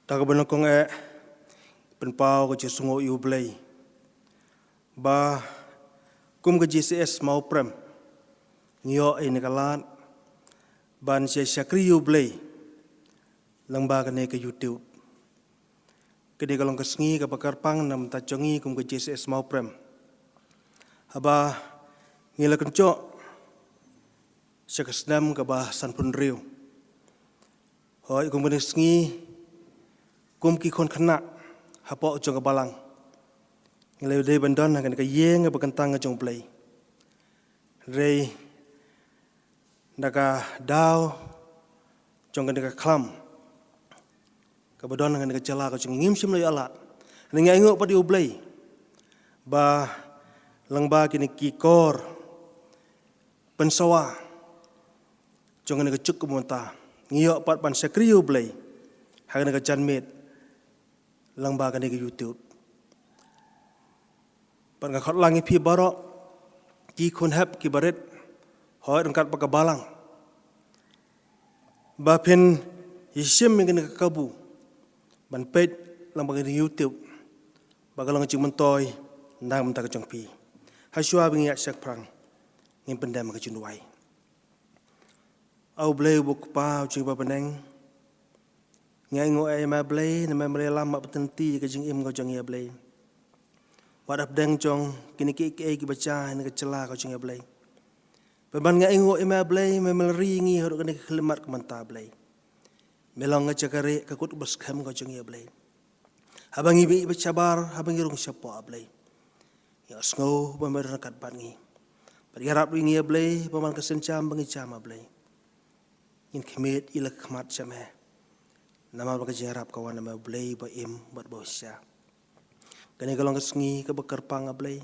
Taka benokong penpau ke sungo Ublay. Ba kum ke GCS mau prem. Nyo ini kalat ban syakri Ublay. Langba kene ke YouTube. Kede kalong kesengi ke pakarpang nam tacongi kum ke GCS mau prem. Haba ngila kencok syakasdam ke bahasan pun riu. Hoi kum kesengi kum ki kon kena hapok jong balang ngilai dei bandon kan ka yeng ba kantang jong play rei daga daw jong kan ka klam ka badon kan ka jala ka jong ngim sim lai ala ngai ngok pa di ublay ba langba kini ki kor pensawa jong kan ka cuk kumonta ngiyok pat pan sakri ublay hagan ka janmet langba kan ke YouTube. Pan ka khotlangi phi barok ki khun hap ki baret hoi rangkat pa balang. Ba pen yisim kan ka kabu. Ban pet langba kan YouTube. Ba kalong cing mentoy ndang menta ka jong pi. Haswa bingi yak prang ngin pendam ka junwai. Au blay buk pa cing ba peneng ngai ngo ma blay na ma lam ma patenti ke jing im ko jong ya blay wadap deng jong kini ki ki baca ni ke cela ko jong ya blay peban ngai ngo ma blay ma melri ngi hor ke khlemat ke manta blay melong ngacakare ke kut bas kham ko jong ya blay habangi bi bacabar habangi rung syapo blay ya sngo ba mer kat ban ngi pariharap ngi ya blay paman kesencam bangi chama blay in khmet ila khmat chama nama baka jarap kawan nama blay ba im bat bosya kani kalong kesengi ke bekerpang ablay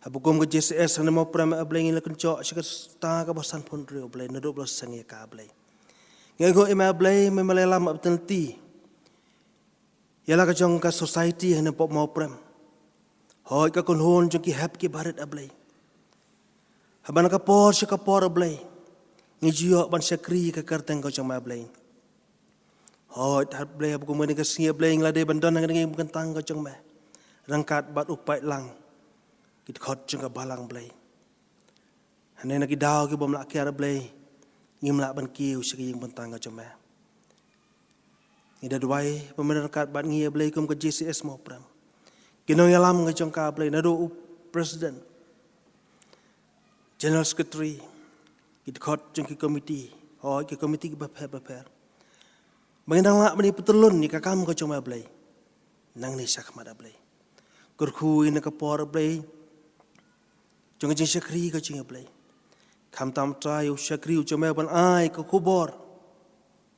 habukum ke JCS nama pram ablay ngila kencok syakasta ka basan pun rio ablay na 12 sangi ka ablay ngago im ablay memalelam abtenti yala ka jong ka society hana pop mau pram hoi ka konhon jong ki hap ki baret ablay habana ka por ablay ngijio ban syakri ka karteng ka jong ablay hoi hat blay abu kumani ka singa blay nglade bandon nang ngi kentang ka jong me rangkat bat upai lang kit khot jong ka balang blay hane na ki daw ki bom la kya blay ngim la ban kiu sigi kentang ka jong me ida duai pemerintah bat ngi blay kum ka JCS mo pram kinong yalam ka jong ka blay na do president general secretary kit khot jong ki committee hoi ki committee ki ba pher Bangindang lak bani petelun ni kakam ko cuma blay. Nang ni sakmat blay. Kurku ina kapor blay. Jong jing syakri ko cuma blay. Kam tam trai syakri cuma ban ai ko kubor.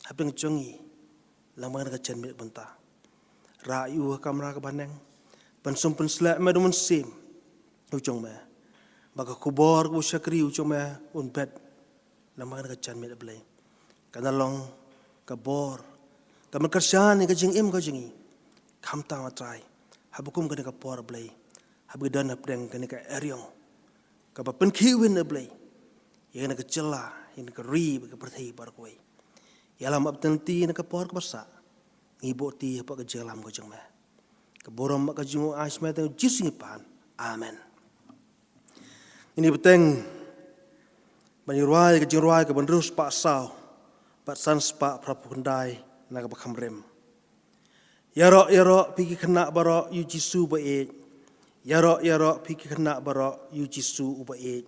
Habeng jongi. Lamang ka chen mit benta. Rayu kamera ka baneng. Ban sumpun slap ma dumun sim. Ujong ma. Baka kubor ko syakri cuma un bed. Lamang ka chen mit blay. Kana long kabor kaman kerjaan ni kajing im kajingi kam tang atrai habukum kani ka por blay habu dan apdeng kani ka eryong ka pen kiwin blay yana ka cela yana ka ri ka perthai par koi yalam abtanti na ka por ka basa ngiboti apa ka jalam ko jengma ka borom ka jungo asma ta jising pan amen ini beteng banirwai ka jingwai ka bandrus pa saw pat sans pa prapundai na ka bakamrem yaro piki kena baro yu jisu ba e yaro piki kena baro yu jisu ba e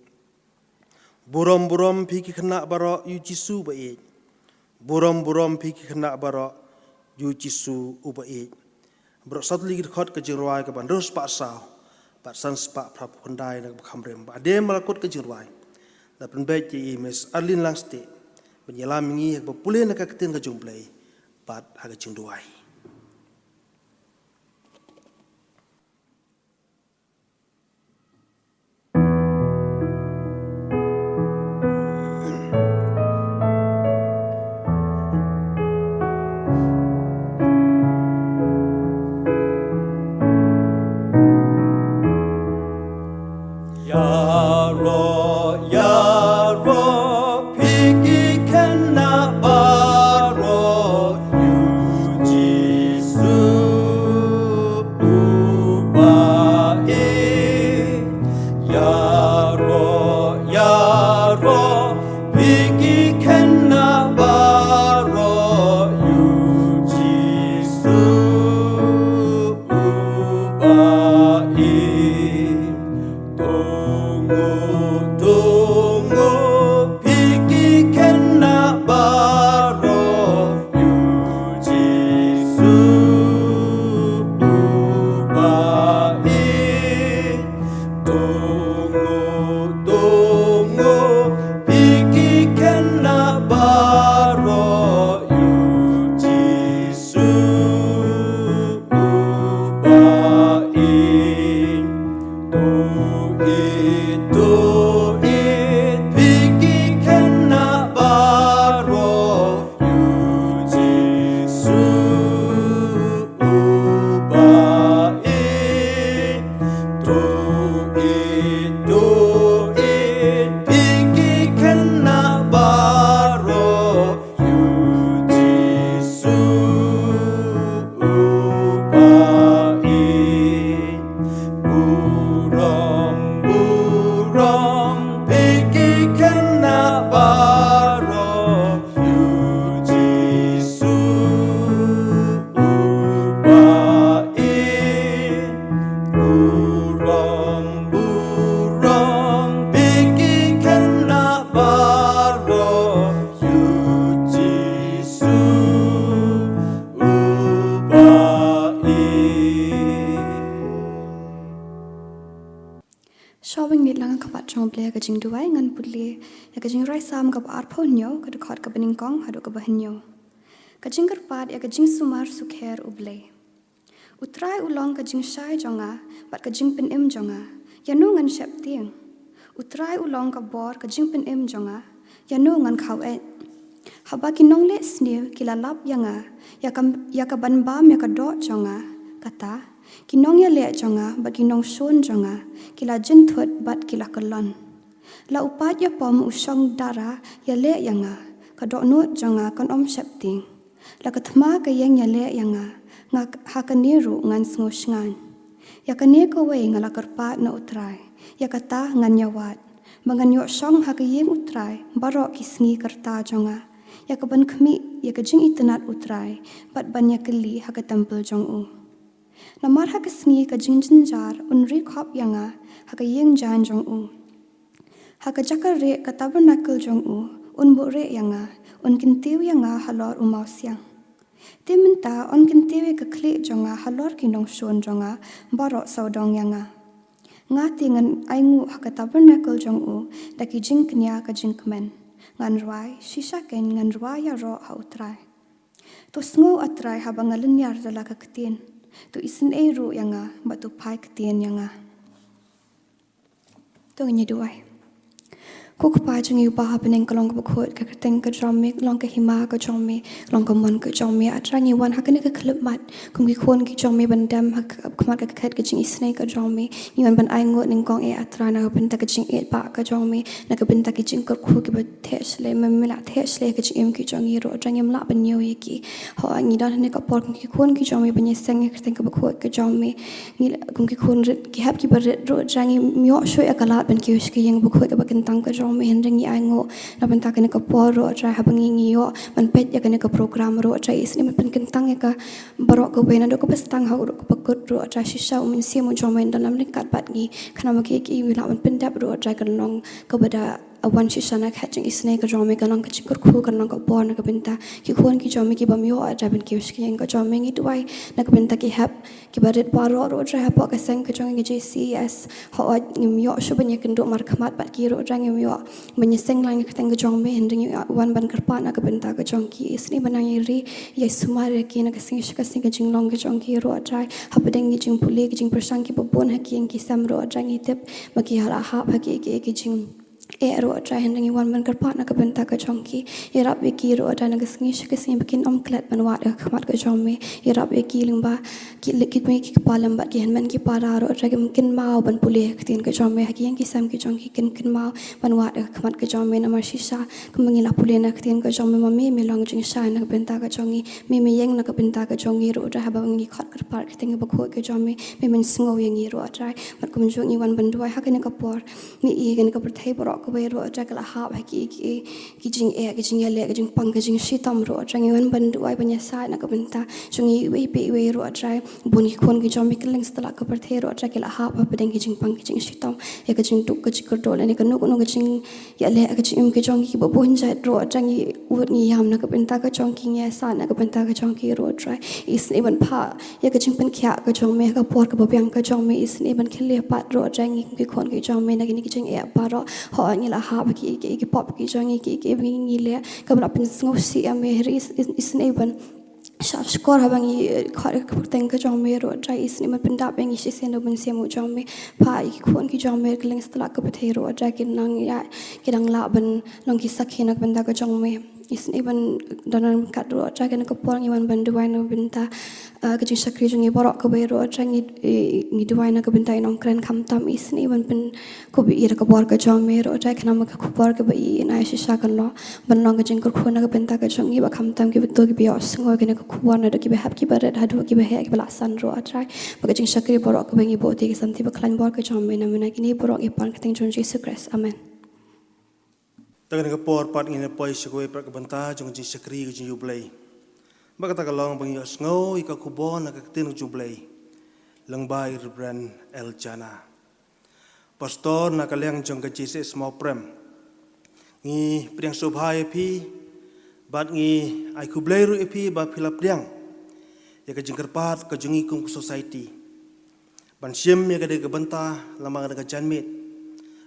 burom piki kena baro yu jisu ba e burom piki kena baro yu jisu ba e bro sat ligi khot ka jirwai ka bandros pa sa pat sans pa prapundai na ka bakamrem ba de malakot ka jirwai da penbet ji mes arlin langste penyelam ngi ba pule na ka ketin ka jumplai pat haga cingduai Piki kena baro yuji itu it piki kena baro yu Jisu ubah it tu itu it piki kena baro yu Jisu ubah it burong piki kena baro yu Jisu ubah it burong piki kena baro yu Jisu ubah it. Showing ni lang kapat jong ble ka jing duai ngan putli ya ka jing rai sam ka ar phol nyo ka dekhot ka bening kong hadu ka bahin nyo ka jing karpat ya ka jing sumar sukher uble utrai ulong ka jing shai jonga bat ka jing pin im jonga ya no ngan shep tiang utrai ulong ka bor ka jing pin im jonga ya no ngan khaw e haba ki nong le snew kila lap yanga ya ka ban bam ya ka do jonga kata kinong ya le jonga ba kinong shon jonga kila jin thut bat kila kalon la upat ya pom usong dara ya le yanga ka do no jonga kon om septing la ka thma ka yang ya le yanga nga ha ka niru ngan sngo shngan ya ka ne ko we ngala karpa na utrai ya kata ngan nyawat mangan yo song ha ka yeng utrai baro ki sngi karta jonga ya ka ban khmi ya ka jing itnat utrai bat ban ya kali ha ka tampil jong u Namar ha ka sngi ka jingjin jar unri khop yanga ha ka yeng jan jong u ha ka jakar re ka tabernacle jong u unbo re yanga un kintiu yanga halor umau siang timinta on kintiu ka kle jonga halor kinong shon jonga barok saudong yanga nga tingan aingu ha ka tabernacle jong u daki jing knya ka jing kmen ngan rwai shisha ken ngan rwai ya ro ha utrai to sngo atrai ha bangalin yar dala ka ktin tu isin ru yanga batu pai ketien yanga tu ngi duai ko pa jing yu ba beneng kalong ka khot ka teng ka drame long ka hima ka jome long ka mon ka jome atrangi wan ha ka ne ka klip mat kum ki khon ki jome bandam ha khmat ka khat ka jing isne ka jome ni wan ban ai ngot ning kong e atrana ben ta ka jing e pa ka jome na ka ben ta ki jing ka khu ki ba thesle me mela thesle ka jing ki jong yi ro atrangi mla ban yo yi ki ho ngi da ne ka por ki khon ki jome ban ye seng ka teng ka ba khot ka jome ni kum ki khon ki hap ki ba ro atrangi myo sho ya ka lat ben ki ki yeng ba khot ka ba ken tang ka me hendringi aingo na benta kene ka poro atra habangi yo man pet ya kene ka program ro atra isni man pen kentang ya ka barok ko bena do ko pestang ha ro ko pakut ro atra shisha umin sia mo jomen dalam ringkat bat gi khana ma ki wila man pen dap ro atra kan long ka bada awan shisha na khatching isne ka jome ka long ka chikur khu kan long ka por na ka benta ki khon ki jome ki bam yo atra ben ki uski yang ka jome ngi tuai na ka benta ki hap ki barit paro ro atra ha pa ka seng ka jong ngi JCS ho ngim yo shu ben yakin do mar khamat bat ki ro atra ngim yo menyeseng lang ka teng ka jong me hendring wan ban karpa na ka benta ka jong ki isni banang ri ye sumar ki na ka sing ka sing ka jing long ka jong ki ro atra ha bedeng gi jing puli gi jing persang ki popon ha ki yang ki sam ro atra ngi tep ma ki hala ha ha ki jing ro atra hendring wan ban karpa na ka benta ka jong ki ye rap ki ro atra na ka sing bikin om klat ban wa ka khmat ka jong me ye rap ki ling ba ki likit me ki palam ba ki hen ki para ro atra ki mungkin mau ban puli ka tin ka jong me ha ki yang ki sam ki jong ki kin mau ban wa ka khmat ka jong me na mar shisha ka mangila puli na ka tin ka jong me ma me long jing sha na ka benta ka jong me yeng na ka benta ka jong ro atra ha ba ngi khat ka par ka tin ba kho ka jong me men sngo yang ro atra mat kum jong wan ban duai ha ka ne ka por ni i ka ne ka prthai por ko be ro atra ka la ha ba ki jing ki jing le ki jing pang ka jing shitam ro atra ngi wan ban duai ban ya sa na ka benta jong i we pe we ro atra bun ki khon ki jong me keling stala ka prthai ro atra ki la ha ba bedeng ki jing pang ki jing shitam ya ka jing tuk ka chikur dol ni ka no ka jing ya le ka jing ki jong ki bo bon ja ro atra ngi ut ngi yam na ka benta ka jong ki nge sa na ka benta ka jong ki ro atra is ni ban pha ya ka jing pen kya ka jong me ka por ka bo byang ka jong me is ni ban khile pat ro atra ngi ki khon ki jong me na ki jing e pa ro ho ngi la ha ba ki pop ki jong ki ngi le ka bra pen sngo si am me is ni ban Shab skor habangi khare kapten ka jome ro trai isni ma pinda bengi shisen do bunse mu jome pa ki khon ki jome kleng stla ka pathe ro trai kin nang ya kidang la ban long ki sakhina banda ka jome isni ban donan kat ro trai kin ka por ngi wan ban duai no binta ka jing sakri jung i borok ka be ro trai ngi duai na ka binta inong kren kham tam isni ban pin ko bi ira ka bor ka jome ro trai kana ma ka bor ka ba i na shisha kan lo ban long ka jing ko khona ka binta ka jung i ba kham tam ki to ki bi os ngo ki na kuwan ada kibe hap kibe red hadu kibe he kibe lasan ro atrai baga jing shakri borok bengi boti ki santi ba klan bor ka jome na mena kini borok ipan ka teng jon Jesus Christ amen Tangan ka por pat ngine poi shakwe pra ka banta jong jing shakri ka jing yublei. Baga ta ka long bang yos ngo i ka kubon na ka tin jublei. Lang bai Reverend El Jana. Pastor na ka leng jong ka Jesus mau prem. Ngi priang sobhai pi bat ngi ai kublei ru pi ba philap diang. Ya ka jing kerpat ka jungi kum society. Ban sim ya ka de ka banta lamang ka janmit.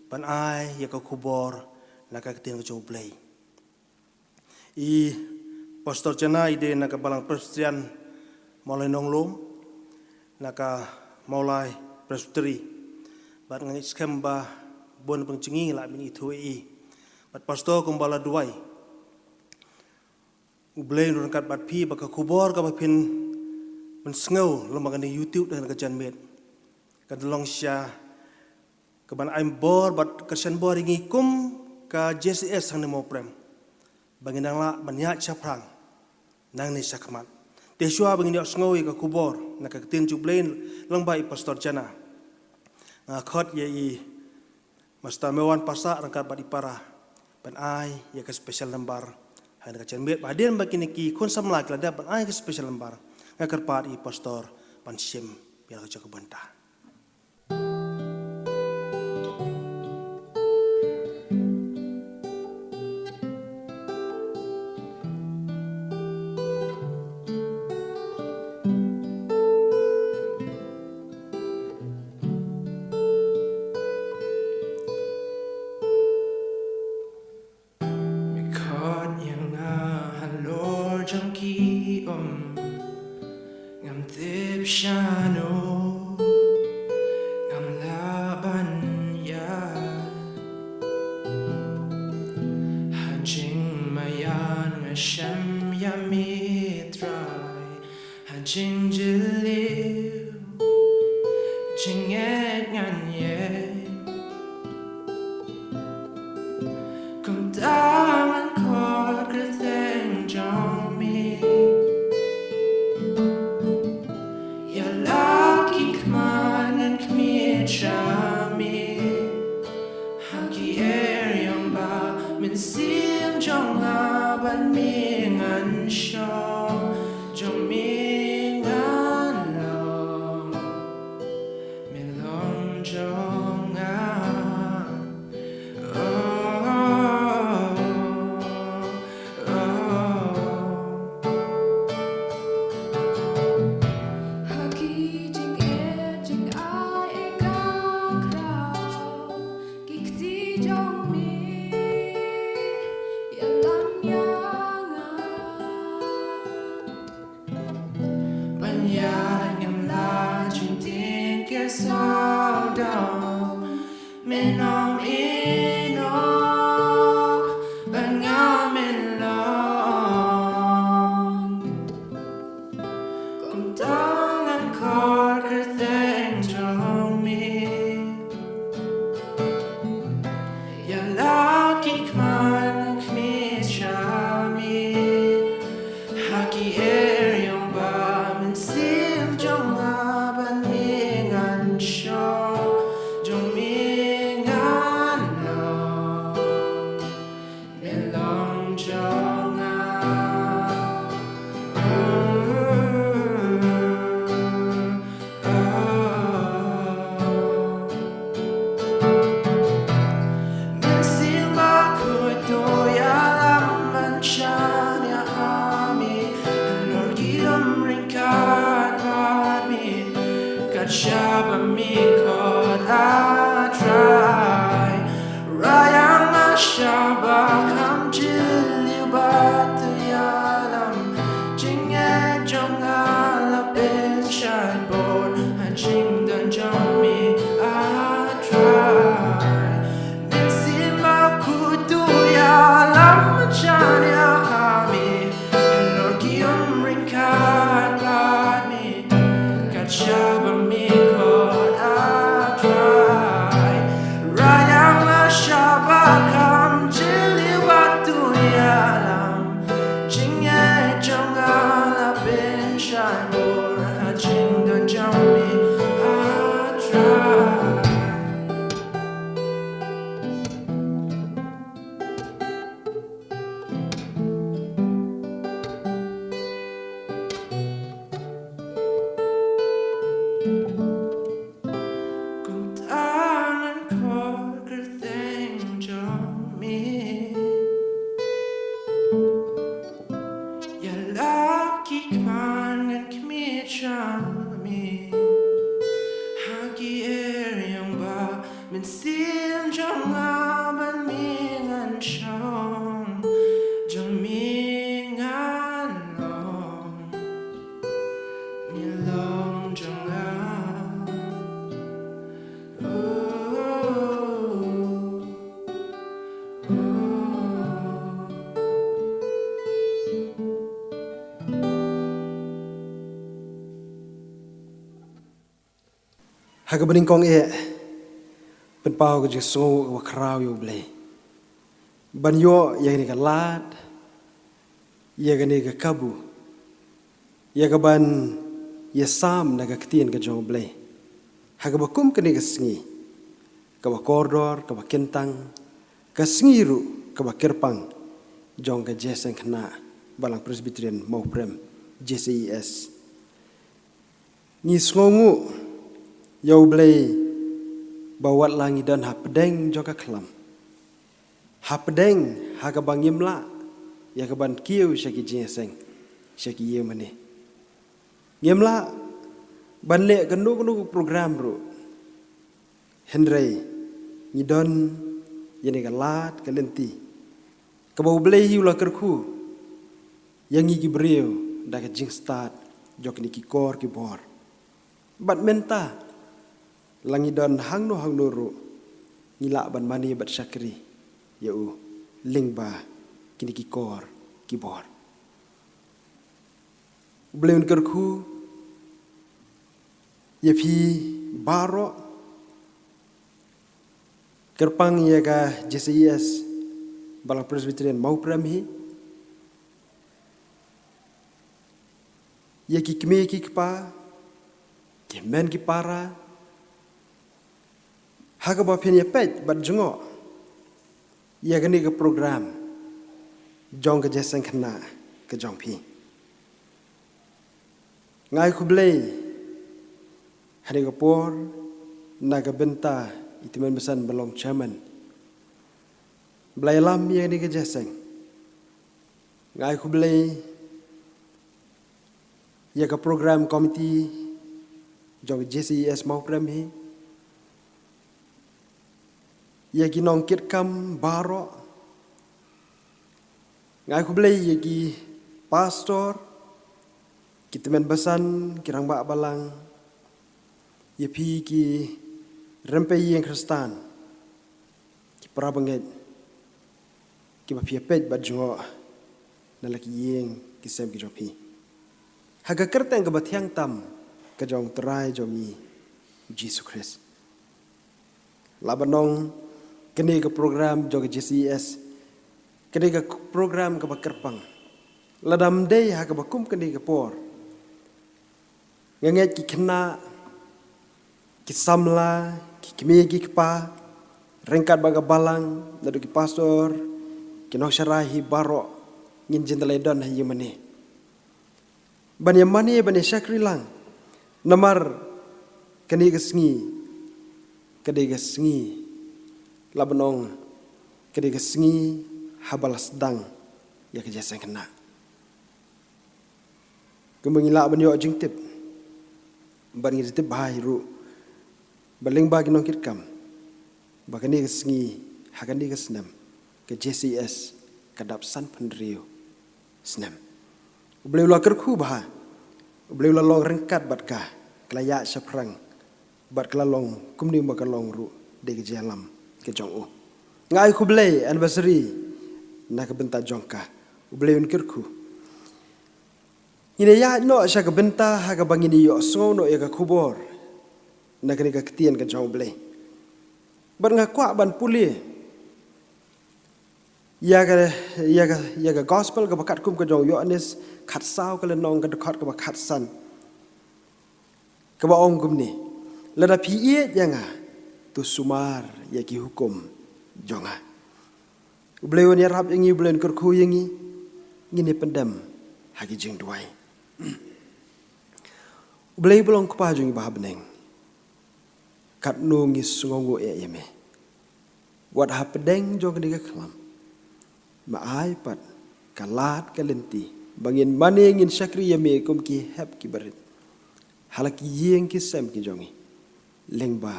Ban ai ya ka kubor naka ketin ke jublei. I pastor Jana ide naka balang presbyterian mulai nonglom naka mulai presbyteri bat ngi skemba bon pengcengi la min itu bat pastor kumbala duai ublei nurun kat bat pi baka kubor ka bapin mensngau lembaga di YouTube dan ka janmet ka delong sya ka ban aim bor bat kersen bor ingi kum ka JCS sang nemo prem bangindang la banyak caprang nang ni sakmat tesua bangindi osngoi ka kubor na ka tin jublain lang bai pastor Jana nga khot ye I masta mewan pasa rangkat badi para ban ai ye ka special lembar han ka cenbet badien bakini ki kon samla kala da ban ai ka special lembar nga karpat I pastor pan sim biar ka banta. Shaba come to liu ba tu ya lam jing e kam chili waktu alam Jingay jong ala bin shai bor Hajing don jong mi atrai Mình xin trong ngao bên mi ngàn trong trong mi ngàn lòng mi lòng trong ngao Haga bening kongเป็นเป่าก็จะโซ่ว่าคราวอยู่เลยบันโยยังนี่ก็ลาดยังนี่ก็kabuยังก็บันยังซ้ำนักก็เตียนก็จงเลยหากบักคุ้มก็นี่ก็สงีก็บักคอร์ดอร์ก็บักเกนตังก็สงีรุก็บักเกอร์ปังจงก็เจสังขณะบาลัง Presbyterian มาวเพรม JCES นี่สงงูยาวเลยbawat langi dan hapedeng joka kelam. Hapedeng haga bang yimla ya ka ban kiu syaki jeseng syaki ye mane. Yimla ban le kanu program ru. Henry ni don yene ka lat ka lenti. Ka bau blei hiu la kerku. Yang gi breu da ka jing start jok ni ki kor ki bor. Bat menta Langidon hang no ru nila ban mani bat syakri yau lingba kini ki kor ki bor bleun kerku ye phi baro kerpang ye ga JCES balang Presbyterian mau pramhi ye ki kme ki pa ki men ki para Haga ba phenya pet bat jungo ya gani ke program jong ke jesang khna ke jong phi ngai khublei hari ke por naga benta itiman besan belong chairman blai lam ya ni ke jesang ngai khublei ya ke program committee jong JCES mau pram hi Yagi nongkit kam baro ngai kublei yagi pastor kita men besan kirang bak balang yepi ki rempe yang Kristan ki prabanget ki ba pet bat jungo nalaki yeng ki sem ki jopi haga kerteng ke bathiang tam ke jong terai jomi Jesus Christ labanong kini ke program joga JCES kini ke program ke bakerpang ladam day ha ke bakum kini ke por nganget ki kena ki samla ki kemi ki pa rengkat baga balang nadu ki pastor ki nok syarahi baro ngin jendeledon ha yemane ban yemane ban syakri lang namar kini ke sengi labanong kede kesengi habalas dang ya kejasa kena kemengila banyo jingtip ban ngitip bahai ru baling bagi nongkit kam bakani kesengi hakani kesenam ke JCES kadap san pendrio senam beliau la kerku bah beliau la long rengkat bat ka kelaya saprang bat kelalong kumni makalong ru de jalam ke jong ngai kublei anniversary nak benta jongka ublei unkirku ine ya no sya ke benta ha ke bangini yo so no ya ke kubor nak ni ke ketien ke jong blei ban ngakwa ban puli ya ga gospel ka bakat kum ka jong Yohanes khat sao ka le nong ka dekat ka bakat san ka ba ong kum ni lada pi ye yanga tu sumar ya ki hukum jonga Ublewan ya rap yangi ublewan kerku yangi ngini pendam hagi jing duai Ublei belong kupajung bah beneng kat nungi sungongo yeme wat ha pedeng jong ni ka kelam ma ai pat kalat kalenti bangin mane ngin syakri yeme kum ki hep ki barit halaki yeng ki sem ki jongi lengba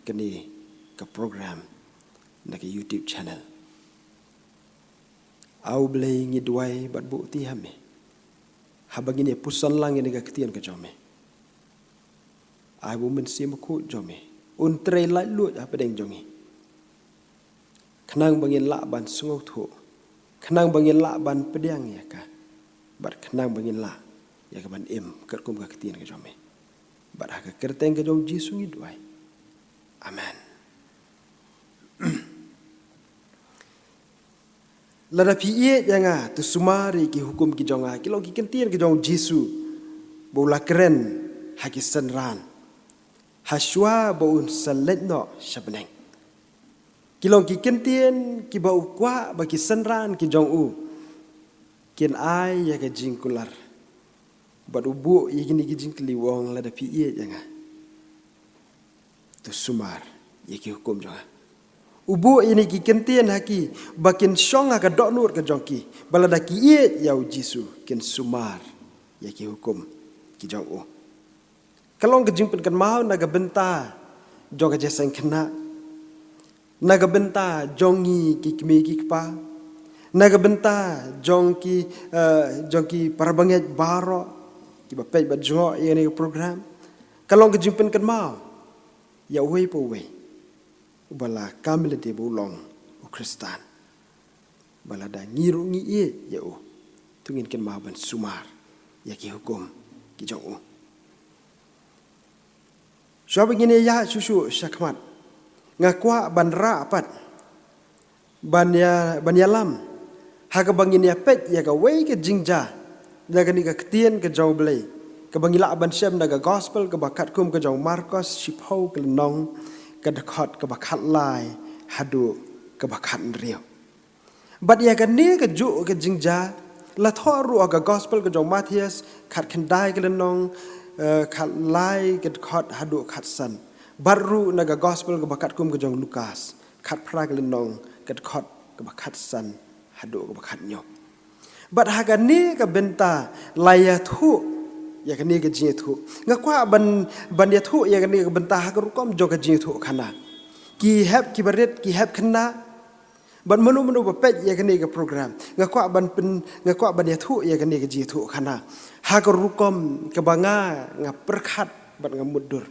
kani ka program na ka YouTube channel au blei ngi duai bat bu ti hame habangini pusan lang ni ka ketian ka jome ai bu men sim ku jome un tre lai lu ha pedeng jongi khnang bangin la ban sungau thu khnang bangin la ban pedang ya ka bat khnang bangin la ya ka ban em kat kum ka ketian ka jome bat ha ka kerteng ka jom Jisu ngi duai amen Lada piye yanga tu sumari ki hukum ki jonga ki long ki kentian ki jong Jisu bola keren haki senran haswa boun saletno shabneng ki long ki kentian ki bau kwa ba ki senran ki jong u kin ai ya ka jingkular bad ubu yigini ki jingkli wong lada piye yanga tu sumar ya ki hukum jonga Ubu ini ki kentian haki bakin syonga ka dok nur ka jongki balada ki ye yau Jisu kin sumar ya ki hukum ki jong u kalong ka jingpen kan mau naga benta jong ka jesang kena naga benta jongi ki kmi ki kpa naga benta jongki parabanget baro ki ba pej ba jongo ini program kalong ka jingpen kan mau ya wei po wei bala kamile de bolong o kristan bala da ngiru ngi ye ya o tungin ken maban sumar ya ki hukum ki jong o so begini ya susu syakmat ngakwa banra apat banya lam ha ka bangin ya pet ya ka wei ke jingja daga ni ka ketien ke jong blei ka bangila ban syam daga gospel ke bakat kum ke jong Markus shiphau ke nong kadakhat ka bakat lai hadu ka bakat riau bat ya kan ni ka ju ka jingja la thoru ka gospel ka jong Matthias khat khandai ka nong khat lai ka khat hadu khat san baru na ka gospel ka bakat kum ka jong Lukas khat phra ka nong ka khat ka bakat san hadu ka bakat nyo bat ha ka ni ka benta laya thu ya kan ni ka jing thu ngakwa ban ya thu ya kan ni ka benta ha ka rukom jo ka jing thu khana ki hep ki baret ki hep khana ban manu ba pet ya kan ni ka program ngakwa ban ya thu ya kan ni ka jing thu khana ha ka rukom ka banga nga perkhat ban nga mudur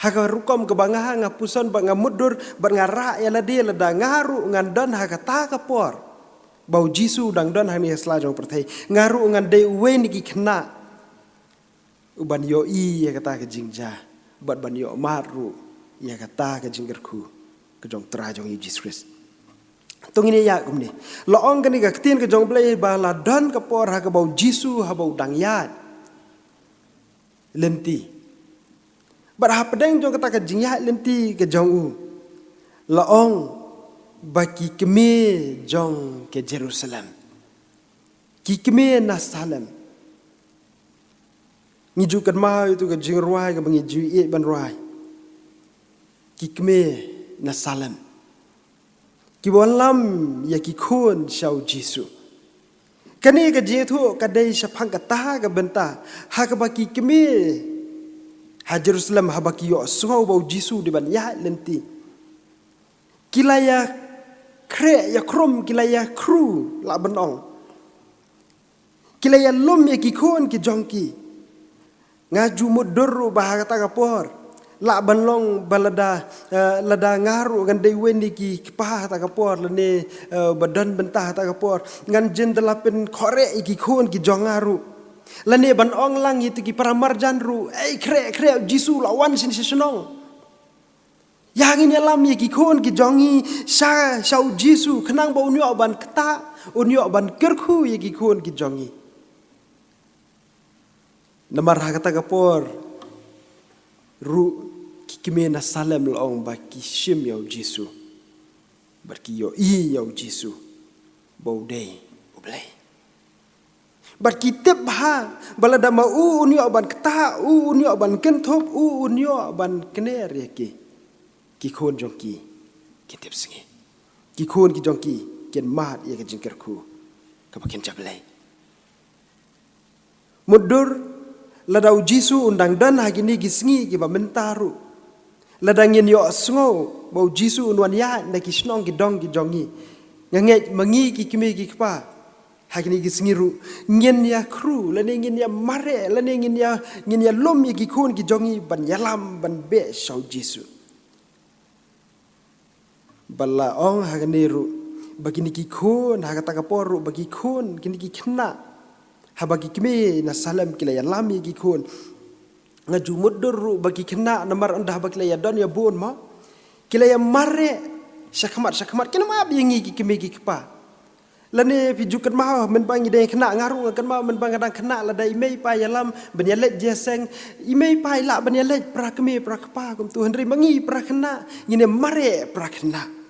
ha ka rukom ka banga nga puson ban nga mudur ban nga ra ya la de la da ngaru ngan don ha ka ta ka por bau Jisu dang don ha ni sla jong perthai ngaru ngan de we ni ki khana uban yo i ya kata ke jingja bat ban yo maru ya kata ke jinggerku ke jong tra jong Jesus Christ tong ini ya kum ni lo ong kan ni ka tin ke jong blai ba la don ka por ha ka bau Jisu ha bau dang yat lenti bat ha pedeng jong kata ke jingya lenti ke jong u lo ong baki keme jong ke Jerusalem ki keme na Salem ngiju kan mau itu ke jing ruai ke bangi ju e ban ruai ki kme na Salem ki bolam ya ki khon shau Jisu kani ka je thu ka dei shapang ka ta ka benta ha ka baki kme ha Jerusalem ha baki yo suau bau Jisu di ban ya lenti kilaya kre ya krom kilaya kru la banong kilaya lom ya ki khon ki jongki ngaju mudur bahaka takapor la banlong balada lada ngaru ngan dei wendi ki pa takapor lene badan bentah takapor ngan jendelapen khore iki khon ki jongaru lene ban ong lang itu ki paramarjan ru kre Jisu lawan sin senong Yang ini alam ye ki kon ki jongi sha shau Jisu kenang ba unyo ban kata unyo ban kerku ye ki kon ki jongi. Namar hakata kapor ru kikime na salem long ba ki shim yau Jisu. Barki yo i yau Jisu. Bau dei ublei. Barki tip ha balada ma unyo ban kata unyo ban kentop unyo ban kener ye ki khôn jong ki tip singi ki khôn ki jong ki ken mat ye ka jingker ku ka pakin jablai mudur ladau Jisu undang dan hagini ki singi ki ba mentaru ladang yen yo sngo bau Jisu unwan ya na ki snong ki dong ki jongi ngange mangi ki kimi ki kpa hagini ki singi ru ngen ya kru lane ngen ya mare lane ngen ya lom ye ki khôn ki jongi ban yalam ban be shau Jisu bala ong hagani ru bagi ni ki khon hagata kapor ru bagi khon kini ki khna ha bagi kime na salam kila ya lami ki khon ngaju mudur ru bagi khna namar anda bagi ya don ya bon ma kila ya mare syakmat kena ma bingi ki kime ki kpa lane pijukan ma men bangi de khna ngaru kan ma men bang kadang khna la dai mei pa ya lam ben ya let jeseng imei pa la ben ya let pra keme pra kpa kum tu henry mangi pra khna ngine mare pra khna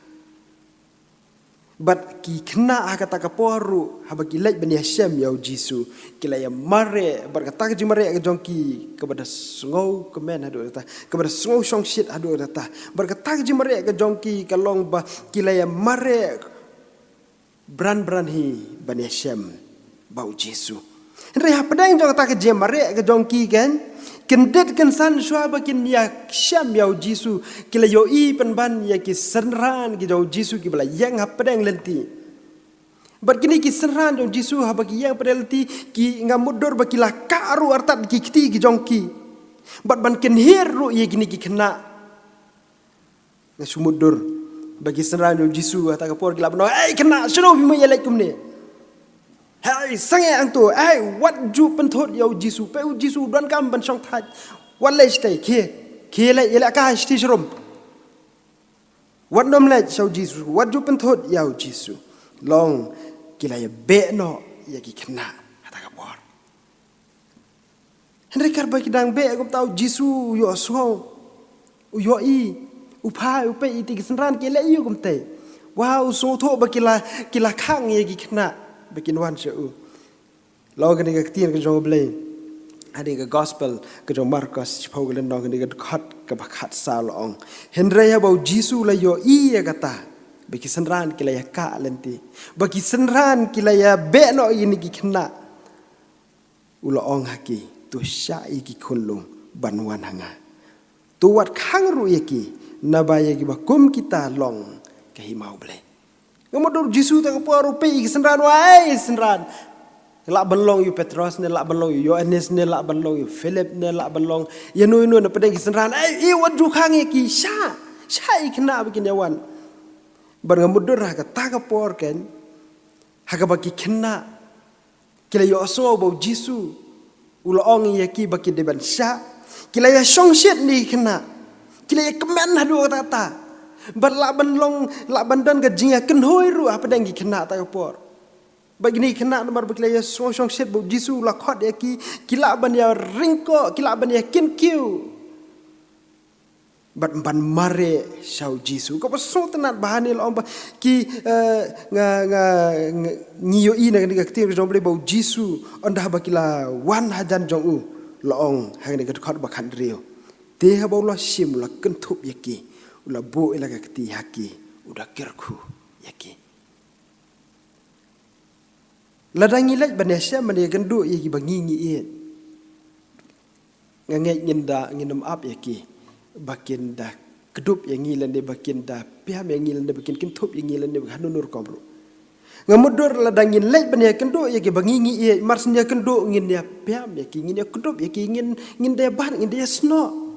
But ki kena kata kaporu habaki lej bani Hashem yau Jisu kila ya mare berkata ke mare ke jongki kepada sungau kemen hadu data kepada sungau song shit hadu data berkata ke mare ke jongki kalong ba kila ya mare bran hi bani Hashem bau Jisu Henry hapadang jong kata ke mare ke jongki kan kendet kan san shua bakin ya Hashem yau Jisu kila yo i penban ya ki senran ki jauh Jisu ki bala yang hapadang lenti berkini ki senran jauh Jisu habaki yang pada lenti ki ngamudor baki la karu artat ki kiti ki jongki bat ban ken heru ye gini ki kena ngasumudur bagi senran jauh Jisu ata kapor ki la bano kena suno bi mayalaikum ni Hai sange ang tu wat ju pentot yau Jisu pe Jisu dan kam ban song thai wat le stay ke le yela ka sti shrom wat nom le shau Jisu wat ju pentot yau Jisu long kila ya be no ya ki kena ata ka bor Henry kar ba ki dang be ko tau Jisu yo so yo i upa upe iti ki senran ke le yu kum te wow so tho ba kila khang ye ki kena bikin wan shau lo gani ka tin ka jong blai adi ka gospel ka jong Markus chpau ka len dong gani ka khat ka bakhat sal ong Henry ya bau Jisu la yo i ya kata baki senran kila ya ka lenti baki senran kila ya be no ini ki kena ulo ong haki tu sha i ki khunlung banwan hanga tu wat khang ru ye ki nabaya ki bakum kita long ka himau blai Ngamodur Jisu tak apa rupi senran wai senran. Lak belong yu Petros ne lak belong yu Yohanes ne lak belong yu Philip ne lak belong ya nu ne pedang senran wadu khang ki sha ikna bikin yawan. Bar ngamodur ha ka tak apa ken ha ka baki kena kila yo so bau Jisu ulo ong ya ki baki deban sha kila ya song shit ni kena kila ya kemen hadu kata But lak bandan ke jinga kenhoi ru apa dang ki kena ta por. Bagini kena nomor beklaya song set bu Jisu la khot ya ki kila ban ya ringko kila ban ya kin kiu. But ban mare shau Jisu ko so tenat bahanil om ki nga ngiyo ina ni ka tir jom le bu Jisu ondah bakila wan hajan jong u loong hang ni ka khot ba khan rio. Te ha bu lo sim la kentup ya ki ula bo ila kati haki udah kerku yaki ladangi laj banesya mane gendu yaki bangingi iet ngangai nginem ap yaki bakin da kedup yang ngilan de bakin da piam yang ngilan de bakin kintup yang ngilan de hanunur komro ngamudur ladangi laj bane kendu yaki bangingi iet marsnya kendu ngin ya piam yaki ngin ya kedup yaki ngin de ban ngin de sno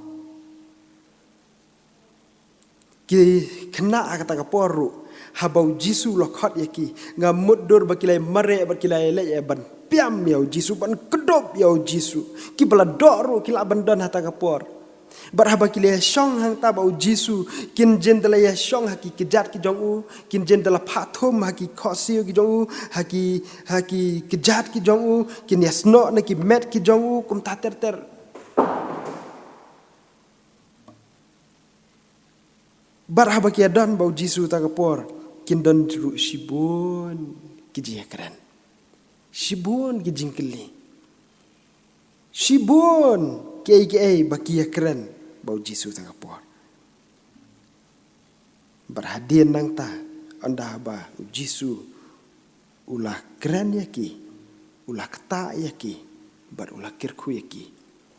ki kena kata kaporu habau Jisu lokhat yaki ngamudur bakilai mare bakilai le ya ban piam yau Jisu ban kedop yau Jisu ki bala doru kila bandan hata kapor Barhaba kile shong hang ta bau Jisu kin jendela ya shong haki kejat ki jong u kin jendela phathom haki khosio ki jong u haki kejat ki jong u kin yasno na ki met ki jong u kum ta ter barhaba ki adon bau Jisu ta kapor kin don ru shibun ki jekran shibun ki jingkeli shibun ke baki keren bau Jisu ta kapor berhadian nang ta anda ba Jisu ulah keren yaki ulah kata yaki bar ulah kirku yaki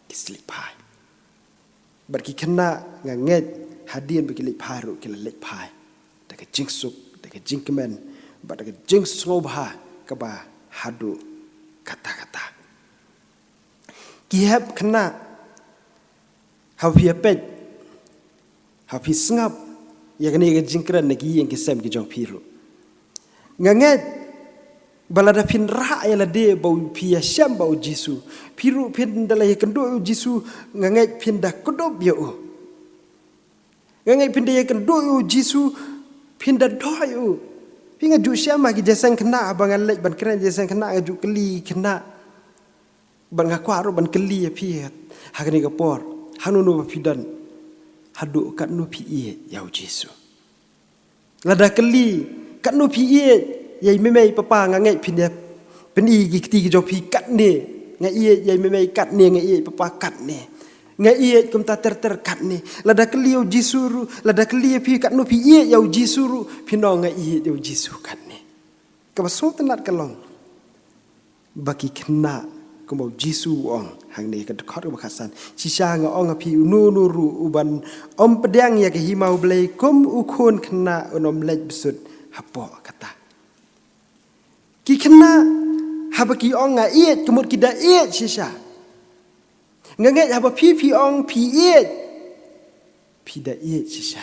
kislipai barki kena nganget hadian bagi lipai ru kila lipai daga jingsuk daga jingkemen bar daga jingsobha kaba hadu kata-kata kihab kena hafi pet hafi sngap ya kini ke jingkran nagi yang kisam ki jong piru nganget balada pin ra ya la de bau pia syam bau Jisu piru pin dalai kendo Jisu nganget pin dah kodob ya u nganget pin dia kendo Jisu pin dah doy u pinga ju syam gi jasang kena abangan lek ban keren jasang kena ju keli kena ban ngakwaru ban keli ya pi hakani kapor hanunu papidan hadu kat nu pi ya Jisu lada keli kat nu pi yai memei papa ngangai pinnya peni gi kti gi jopi kat ne ngai yai memei kat ne ngai papa kat ne ngai kum ta ter kat ne lada keli ya Jisu lada keli pi kat nu pi ya Jisu pino ngai ya Jisu kat ne ka baso tenat kalong baki kena kumau Jisu ong hang ni ka khot ba khasan sisa nga ong api nu ru uban om pedang ya ke himau blai kum ukun kena onom lej besut hapo kata ki kena habaki ong nga iet kemut kida iet sisa nganget haba pi ong pi iet pi da iet sisa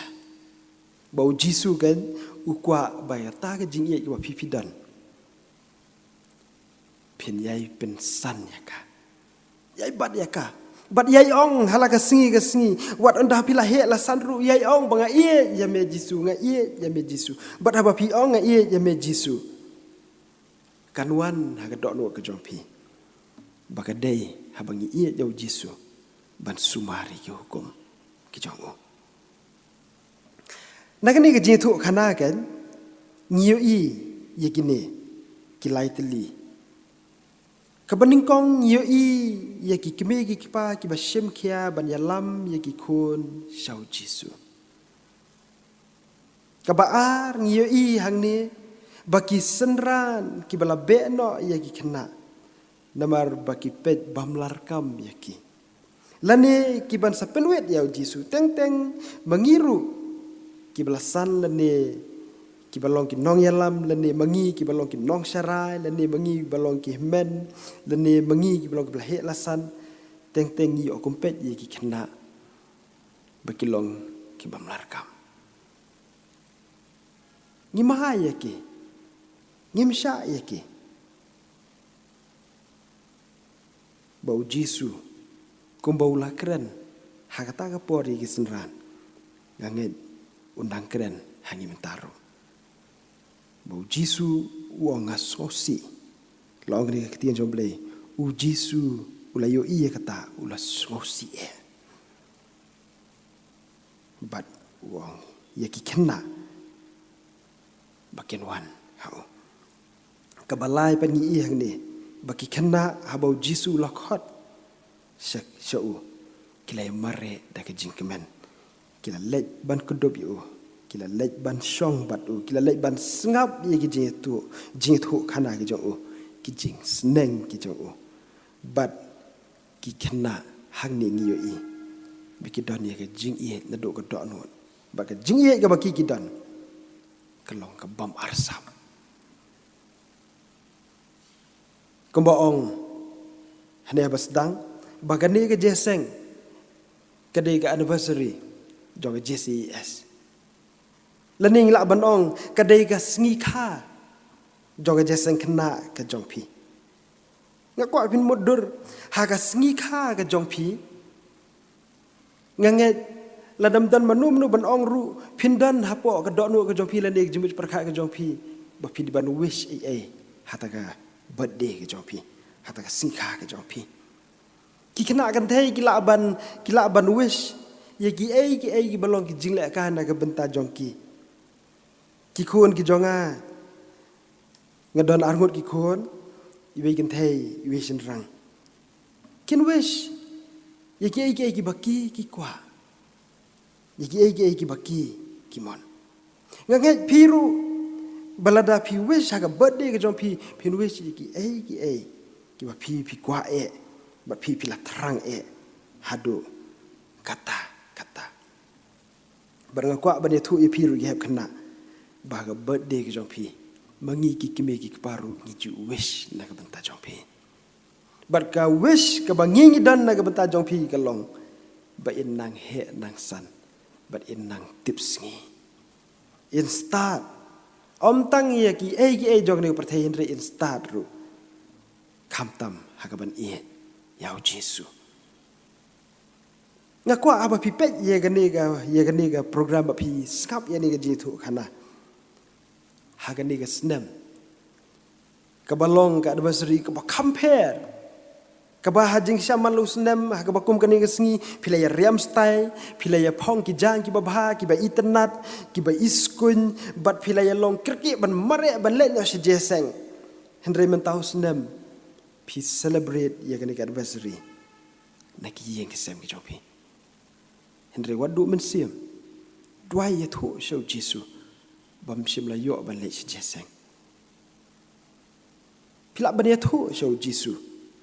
bau Jisu kan ukwa bayata ke jing iet wa pi dan pin yai pen san ya ka yai bat ya ka bat yai ong halaka singi wat ondah pila he la san ru yai ong banga ye ya me Jisu nga ye ya me Jisu bat haba pi ong nga ye ya me Jisu kanwan ha ka dok no ka jong pi baka dei habangi ye ya Jisu ban sumari ki hukum ki jong o nakani ka jitu khana kan ngiu i ye kini kilai teli kabaningkong yo i ya ki kime ki kipa ki bashem kia ban yalam ya ki kun shau Jisu kabaar yo i hang ni baki senran ki bala beno ya ki kena namar baki pet bamlar kam ya ki lane ki ban sapenwet ya Jisu teng mengiru ki balasan lane ki balong ki nong yalam lene mangi ki balong ki nong syarai lene mangi balong ki men lene mangi ki balong ki blahe lasan teng yi okumpet ye ki kena bakilong ki bamlarkam ngimha ye ki ngimsha ye ki bau Jisu kum bau lakren hakata ka pori ki senran nganget undang keren hangi mentaro bau Jisu uang asosi laong ni ketian jomble u Jisu ulayo iya kata ulah sosi bat uang ya ki kena bakin wan hau kabalai pani iya ni baki kena habau Jisu lakhot syau kila mare da ke jingkemen kila lej ban kedob yu kila lej ban shong bat u kila lej ban sngap ye ki jing tu khana ki jong u ki jing sneng ki jong u bat ki kena hang ni ngi yo i biki don ye ki jing ye na do ko do no ba ka jing ye ka baki ki don kelong ka bam arsam komba ong hane basdang bagani ke jeseng kadai ka anniversary jong JCS lening la banong kadai ka sngi kha jong jeseng kena ka jong pi ngakwa pin modur ha ka sngi kha ka jong pi nganget ladam dan manu ban ong ru pindan hapo ka dok nu ka jong pi lan ek jimut perkha ka jong pi ba pi di ban wish hataka birthday ka jong pi hataka singkha ka jong pi ki kena kan thei ki la ban wish ye ki ki balong ki jingle ka na ka benta jong ki khon ki jonga ngadon arngot ki khon ibe kan thei ibe sin rang kin wish ye ki baki ki kwa ye ki baki ki mon nganget piru balada pi wish ha ka birthday ka jong pi wish ye ki ba pi kwa ba pi la terang hadu kata barang kwa ban thu ye piru ye khna ba ka birthday ka jong pi mangi ki kime ki paru ngi ju wish na ka benta jong pi bar ka wish ka bangi dan na ka benta jong pi ka long ba in nang he nang san but in nang tips ngi in start om tang ye ki jong ne perthain re in start ru kham tam ha ka ban yau Jesu ngakwa aba pi pet ye gani ga program ba pi skap ye ni ga jitu khana ha gani ga snem ka balong ka adversary ka ba compare ka ba hajing shaman lu snem ha ka ba kum gani ga sngi pilaya riam style pilaya phong ki jang ki ba bha ki ba internet ki ba iskun bat pilaya long krki ban mare ban le na jeseng henry mentau snem pi celebrate ye gani ga adversary na ki yeng kesem ki jopi henry wadu men sim dwai ye thu show Jesu bam sim la yo ban le jeseng pila ban ye thu show Jesu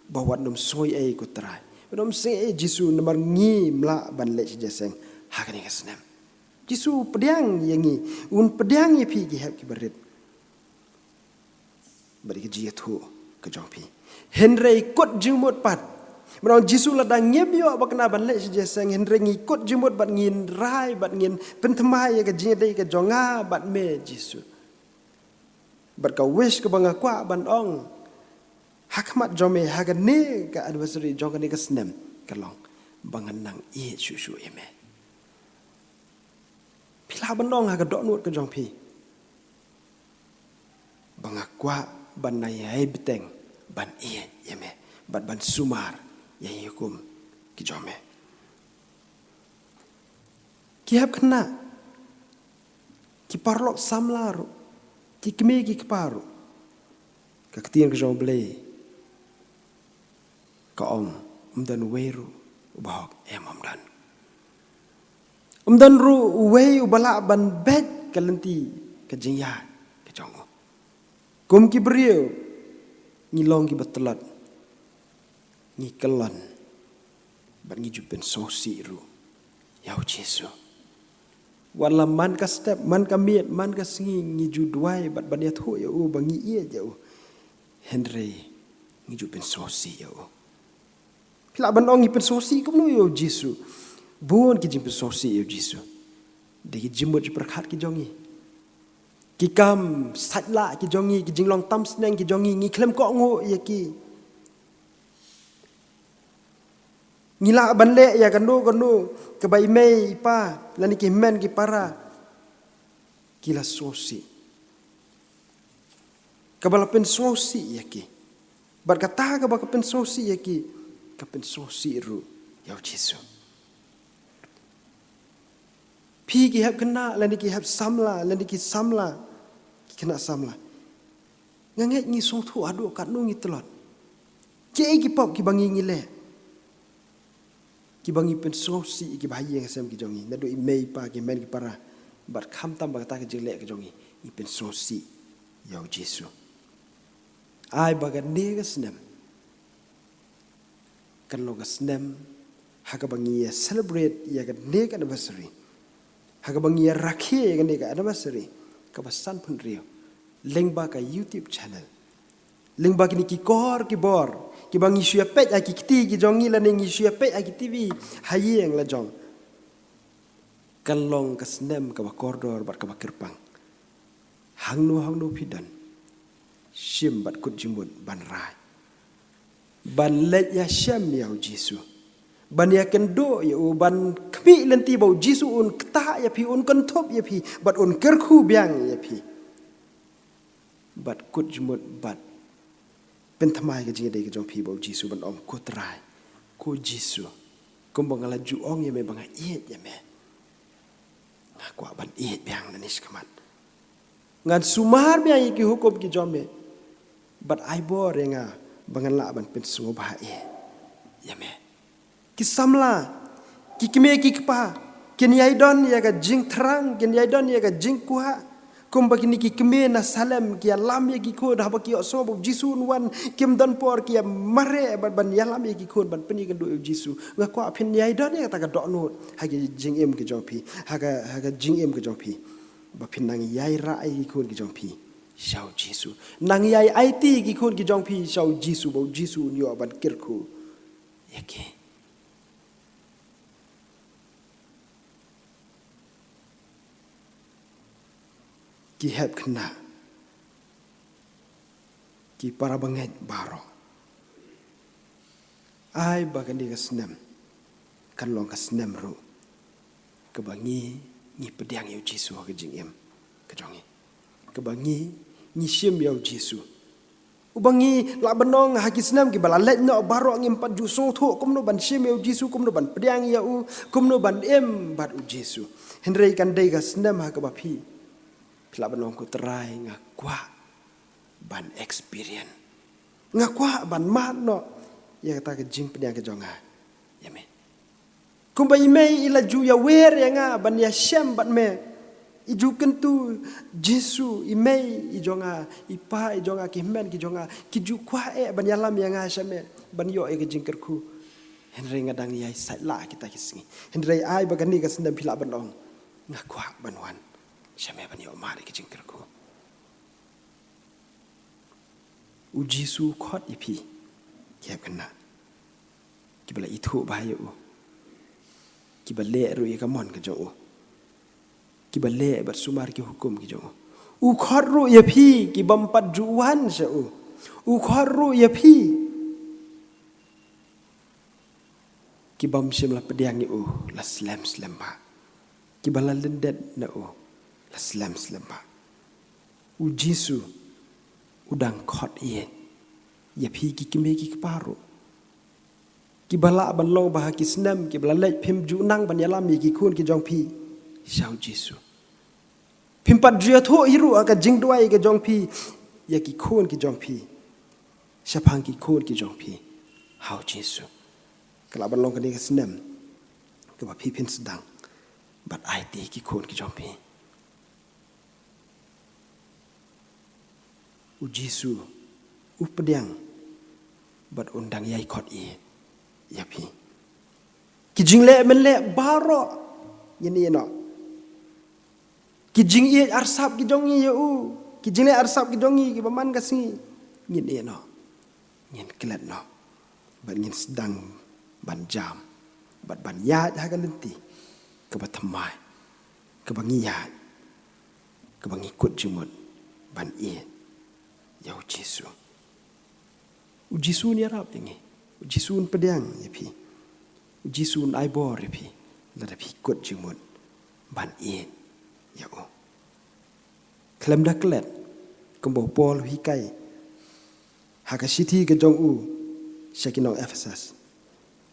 ba wat nom soi ko trai nom se Jesu namar ngi mla ban le jeseng ha gani ga snem Jesu pediang yengi un pediang ye pi ki hep ki barit bari ki ji thu ka jong pi henry kot jumot pat Menang Jesu la dang ngep yo bakna ban le jeseng henry ngi kot jumot bat ngin rai bat ngin pentemai ka jing ka jonga bat me Jesu bat ka wish ka banga kwa ban ong hakmat jome hagane ka adversary jongani ka snem kalong bangan nang shu eme pila ban ong ha ka dok nut ka jong pi banga kwa ban nai hai biteng ban eme bat ban sumar yang hukum ki jome ki hab kena ki parlok samlaru ki kme ki paru ka ketien ke jong ble ka om dan weru bahok dan ru we ubala ban bet kalenti ka jingya ke jong kum ki brio ngilong ki batelat ngi kelan ban ngi jupen sosi ru yau Jesu wala man ka step man ka miet man ka singi ngi judwai bat ban ya thu ya u bangi ye jau henry ngi jupen sosi ya u pila ban ong ngi pen sosi ko no yo Jesu buon ki jimpen sosi yo Jesu de ki jimot perkhat ki jongi ki kam satla ki jongi ki jinglong tam sneng ki jongi ngi klem ko ngo ya ki ngila banle ya kanu ke bai mei pa lani ki men ki para kila sosi kabala pen sosi ya ki bar kata ka ba pen sosi ya ki ka pen sosi ru ya Jesu pi ki hab kena lani ki hab samla lani ki samla ki kena samla nganget ngi song thu adu kat nu ngi telot ke ki pop ki bangi ngi le ki bangi pen sosi ki bahaye ngasem ki jongi nado imei pa ki men ki para bat kham tam ba ta ki jele ki jongi i pen sosi yau Jesu ai baga ne ga snem kan lo ga snem ha ka bangi celebrate ya ga ne ka anniversary ha ka bangi rakhe ga ne ka anniversary ka basan pun rio lengba ka YouTube channel lengba kini ki kor ki bor ki bangi suya pet aki kiti ki jongi la nengi suya pet aki TV hayeng la jong kalong ka snem ka ba koridor bat ka ba kirpang hangnu pidan shim bat kut jimut ban rai ban let ya shem ya Jesu ban ya kendo ya ban kmi lenti bau jisu un kta ya pi un kontop ya pi bat un kerku biang ya pi bat kut jmut bat pen thamai ke jing de ke jong pi bau jisu ban om ko trai ko jisu kom bang ala ju ong ya me bang iet ya me kwa ban iet biang nanis kamat ngan sumar biang iki hukum ki jom me bat ai bo renga bangan la ban pen sungo ba ya me kisamla kikime kikpa ken yaidon ya ga jing terang ken yaidon ya ga jing kuha kum bakini kikime na salam ki alam ya ki ko dah ba ki so bu jisu wan kim don por ki mare ban yalam ya ki ko ban peni kan do jisu nga ko pin yaidon ya ta ga do no ha ki jing em ki jopi ha ga jing em ki jopi ba pin nang yai ra ai ki ko ki jopi shau jisu nang yai ai ti ki ko ki jopi shau jisu bu jisu nyo ban kirku yake ki heb kena ki para banget baro ai bagan dia senam kan long senam ru kebangi ni pediang yu jisu ke jing em ke jongi kebangi ni sim yu jisu ubangi la benong ha ki senam ki balalet no baro ngim pat ju so tho kum no ban sim yu jisu kum no ban pediang ya u kum no ban em bat u jisu henrei kan dei ga senam ha ke bapi Pila benong ku terai ngakwa ban experience ngakwa ban mat no ya kata ke jing pediang ke jonga ya me kumbai me ila ju ya wer ya nga ban ya syam bat me iju kentu Jesu imei ijonga ipa ijonga ki men ki jonga ki ju kwa ban yalam ya nga syame ban yo ke jing kerku henrei ngadang yai sai la kita kisingi henrei ai bagani ka sendam pila benong ngakwa banwan syame ban yo mari ke jing kerku u Jesu khot ipi kiap kena kibala itu bahaya kibale ru ya kamon ke jo kibale bat sumar ki hukum ki jo u khot ru ya pi ki bampat juan se u khot ru ya pi ki bam sim la pediang ni la slam ba kibala lendet na la slam ba u Jesu udang khot ye ya pi ki kime ki paro ki bala ban long bah ki snam ki bala lej phim ju nang ban yalam ki khun ki jong pi shau Jesu phim pat jia tho hiru ka jing duai ke jong pi ya ki khun ki jong pi shapang ki khun ki jong pi hau Jesu kala ban long ka ni ka snam ka ba pi pin sedang bat ai ti ki khun ki jong pi u Jesu u pediang bat undang yai khot ya pi ki jing le men le baro ni no ki jing ye arsap ki jongi ya ki jing le arsap ki jongi ki paman ka singi ni no ngin kelat no bat ngin sedang ban jam bat ban ya ha kan lenti ke bat thamai ke bangi ya ke bangi kut jumut ban ya Jesu u Jesu ni arab ini u Jesu pediang ya pi u Jesu ai bor ya pi la da pi kut jumut ban ya klem da klet kombo pol hi kai haka city ke jong u shakinong Ephesus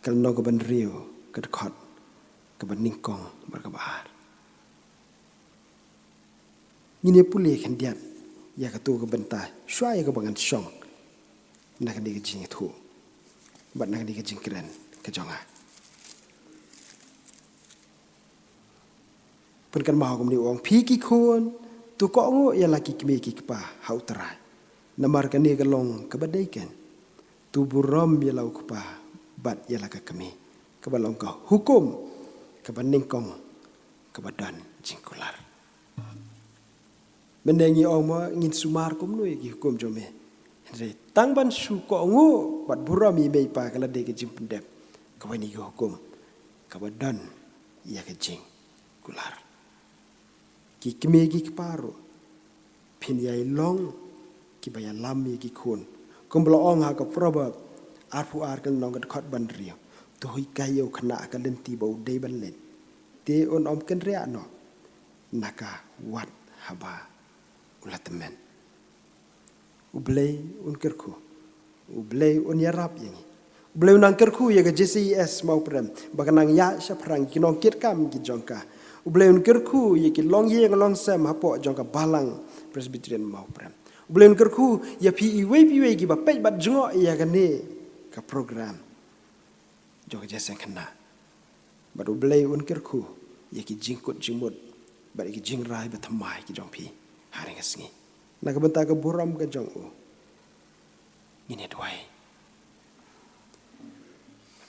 kal no go ban rio ke khot ke ban ningkong bar ka bar ni pule kan diat ya ka tu ke bentai shwa ya ke bangan shong nak di ke jing thu bat nak di ke jing keren ke jonga pen kan mau kom ni ong pi ki khon tu ko ngo ya laki kme ki pa hau trai namar kan ni ke long ke badai ken tu buram ya lau pa bat ya la ka kme ke balong ka hukum ke baning kong ke badan jingkular menengi oma ngin sumar kum nu ki hukum jome re tang ban su ko ngo bat burami mei pa kala de ke jing pendep ka bani ki hukum ka badan ya ke jing kular ki kime ki paro pin yai long ki baya lam ki khun kum blo ong ha ka proverb ar pu ar kan nong ka khot ban rio tu hui kayo kena ka lenti bau dei ban len te on om ken ria no naka wat haba ulatemen ublei un kerku ublei un yarap yang ublei nang kerku ya ga JCS mau prem bakanang ya saprang kinong kit kam ki jongka ublei un kerku ya ki long ye long sem hapo jongka balang Presbyterian mau prem ublei un kerku ya pi iwe ki ba pej bat jongo ya ga ne ka program jongka jesen kena bad ublei un kerku ya ki jingkut jimut bad ki jingrai ba thamai ki jong pi haring asngi na ka benta ka boram ka jong u ngine duai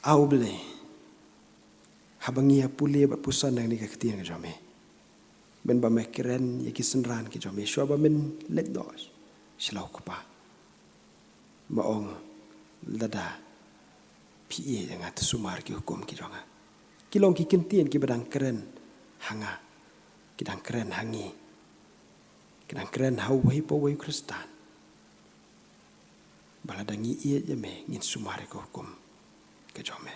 au ble habangia pulia ba pusan nang ni ka ketiang jome ben ba mekren ya ki senran ki jome shwa ba men lek dos shlau ko pa maong lada pi yang at sumar ki hukum ki jonga kilong ki kentien ki badang keren hanga kidang keren hangi kidang keren hau wai po wai kristan baladangi ia jame ngin sumar ki hukum ke jome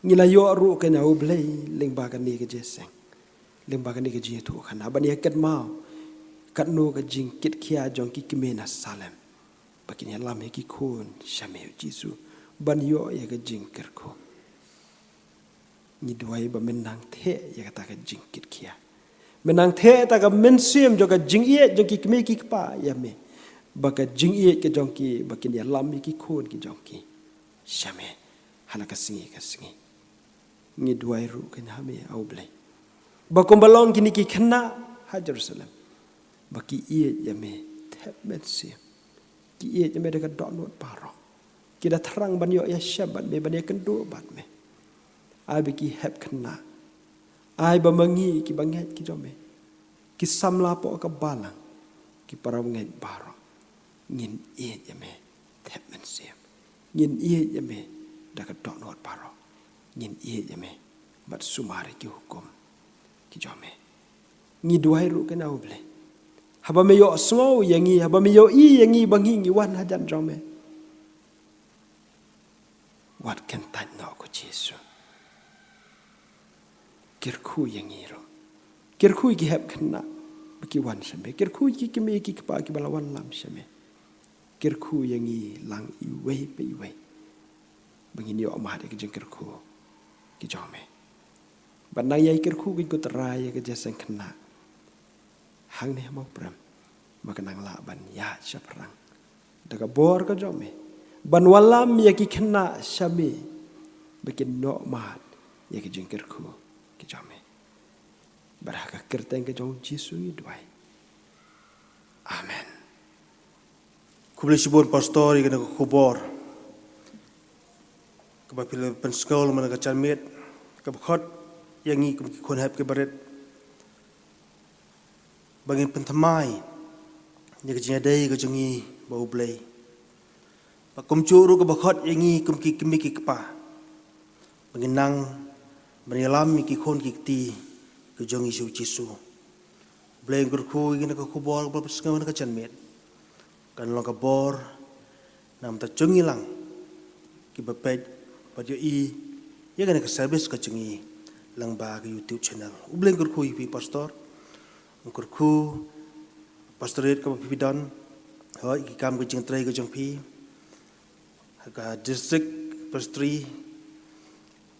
ngila yo ru ke na ublei ling ba kan ni ke jeseng ling ba kan ni ke jitu kan aban ya ket mau kat no ke jing kit kia jong ki kimena salem bakin ya lam ki kun shame jisu ban yo ya ke jing kerko ni duai ba menang the ya kata ke jing kit kia menang the ta ka men sim jo ka jing ye jong ki kime ki pa ya me ba ka jing ye ke jong ki bakin ya lam ki kun ki jong ki shame hala ka singi ni duai ru ke na me au blai ba kom balong kini ki khna ha Jerusalem ba ki ye ya me the men sim ki ye ya me de ka dot not paro kita terang banyo ya syabat me banyak kendo bat me ai biki hep kena ai bamangi ki banget ki jome ki samla po ka balang ki para ngai baro ngin ye ya me hep men sim ngin ye ya me da ka dot not paro ngin ye ya me bat sumare ki hukum ki jome ngi duai ru ke na uble haba me yo sngo yangi haba me yo i yangi bangi ngi wan hajan jome wat kan tan no ko Jesu kirku yang iro kirku ki hab kena baki wan sambe kirku ki keme ki pa ki balawan lam sambe kirku yang i lang iwe pe iwe bangini o ma de ki kirku ki jome banang yai kirku ki ko terai ke jasan kena hang ne mau pram makanang la ban ya saprang daga bor ka jome ban walam ya ki kena shame bikin no mat ya ki jingkirku ki jame baraka kerteng ke jong Jesu i duai amen Kuble sibon pastor igana ko kubor ka ba pil penskol mana ka chanmet ka khot yangi kum ki kon hab ke baret bangin pentamai ya ka jadai ka jongi bau blai Bakum curu ke bakhot yangi kum ki kimi ki kpa mengenang menyelam ki kon ki ti ke jong Yesus Jesu bleng kurku ingin ke kubor bal pesngawan ke chanmet kan long ka bor nam ta chung ilang ki bapej padyo i ya kan ke service ke chengi lang ba ke YouTube channel bleng kurku i pastor kurku pastorate ke pipidon hoi ki kam ke jing trai ke jong pi ka district pastri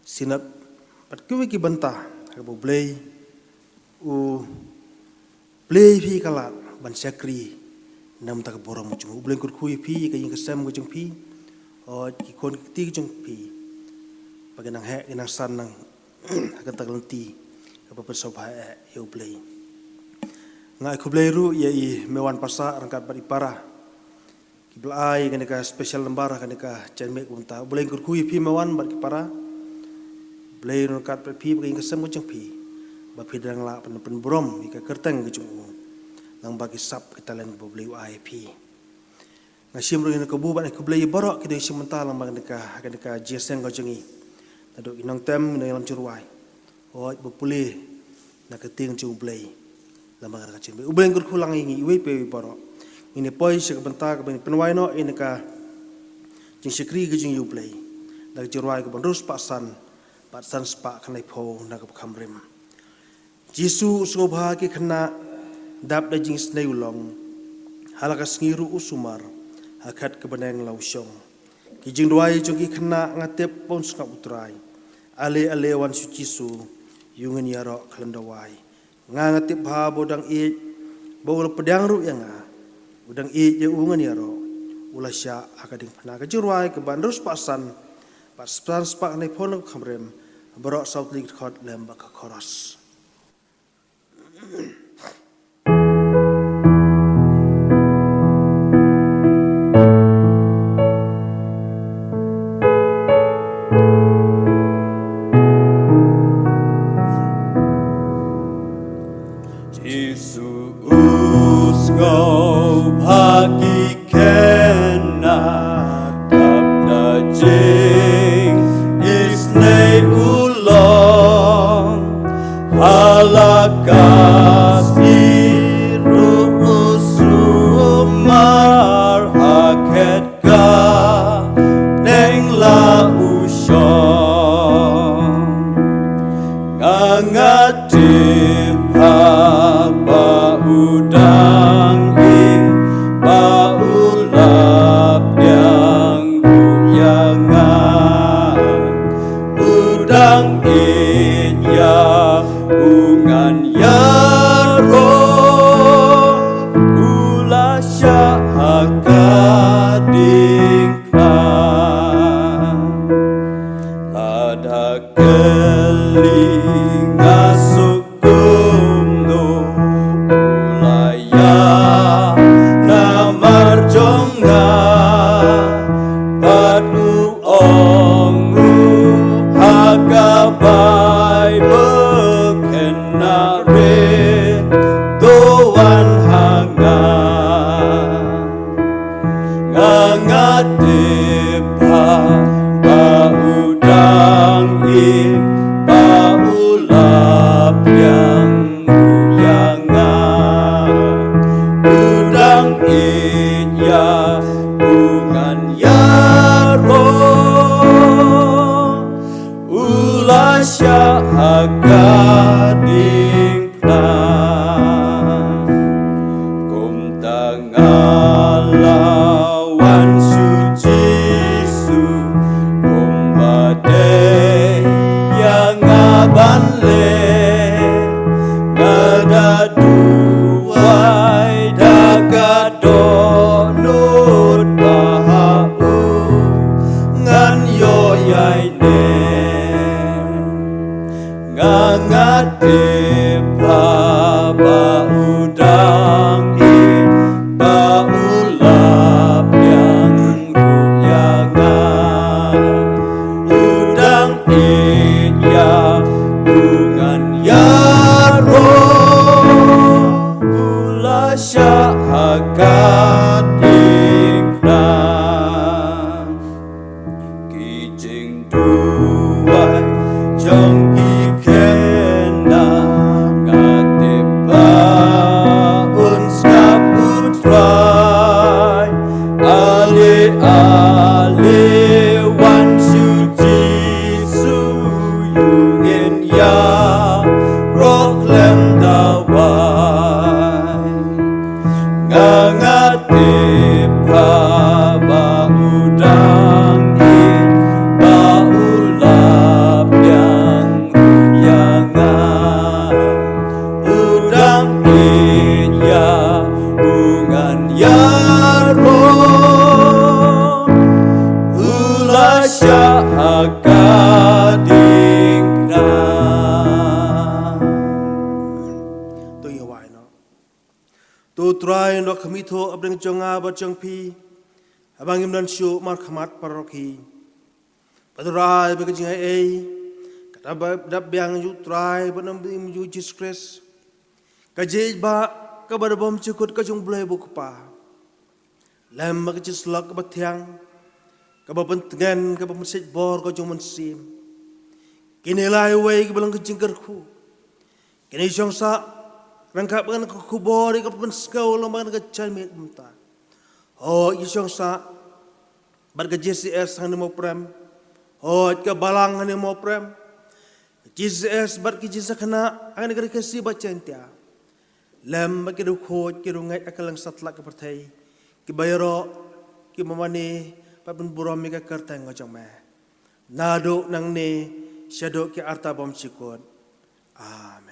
sinap pat kuwi ki banta ka bo blay u blay phi kala ban sakri nam tak boram mu blay kur khui phi ka yin ka sam ko jung phi o ki kon ti jung phi paganang he inang san nang ka tak lenti ka pa so ba e blay ngai ku blay ru ye i mewan pasa rangkat bari para Kiblai kan ka special lembar kan ka chanmek unta boleh kurkui pi mawan bat para boleh nokat pi bagi ka sem jeng pi ba pi dang la pen brom ka kerteng ke jung nang bagi sap kita len boleh IP ngasim ru ka bu ban ka boleh borok ke sim mental lang kan ka jeseng ka jengi taduk inang tem dalam curwai oi bopule na ka ting jung boleh lamang ka chanmek boleh kurkulang ingi we pe borok ini poi se benta ka penwai no ini ka jing sekri ke jing yuplay nak jirai ke bandrus pasan spak kanai po nak kamrim Jisu sngobha ki khana dap da jing snei ulong halaka sngiru usumar hakat ke beneng lausyong ki jing duai jong ki khana ngatep pon skap utrai ale wan su Jisu yungen yaro klandawai ngatep bha bodang e bol pedang ru yang udang e je ungan yaro ulasya akading phana ka jirai ke bandrus pasan spak nei pon kamrem Barok South League Court lembak ke koros. Jesus ngau bagi kena dap dajing isnei ulong halakas biru usumar haket ka neng la usyong ngangatip haba udang ba ulap yang buyangan udang ya ungan yaro ula syahakadingkan ada keling asukum no ulaya namar jonga padu ongru hagabai bekenare doan hangan ngangatepa baudang baulap yang buyangan udang ya bungan yaro ulasya akading plan kumtang alawan sujisu kumbade yang abanle ngada duai dagado nut bahau ngan yoyaine ngangatip haba udang baulap yang buyangan udang ya bungan yaro ula syahakadingkan kijing duai jong ikena ngatiba unskap utrai ale wan suci suyungin ya roklem dawai ngangatip haba udang baulap yang buyangan udang ya bungan yaro ula syahakadingkan Tu ye wai no. Tu try no khamito abdeng jonga ba jongpi abang imdan syu mar khamat paroki. Padrai ba kajing ai kata dap biang yu try ba nam bim yu Jesus Christ. Kajej ba ka ba bom chukut ka jong blai bu kpa. Lam ba kajis lak ba thiang ka ba pentengan ka ba message bor ka jong mensim. Kini lai wei ka balang kajing kerku. Kini jong sa rangkap kan kubor ka penskau lamban ka chalmit mta. Oh, isong sa barga JCS sang nimo prem. Hot ke balang hani mo prem. Jesus bar ki Jesus kana akan negara kasi bacentia. Lem bagi du hot ki du ngai akalang satlak ke pertai. Ki bayaro ki mamani papun buram mi ka kertang ngajang me. Nado nang ne syado ki arta bom cikot. Amen.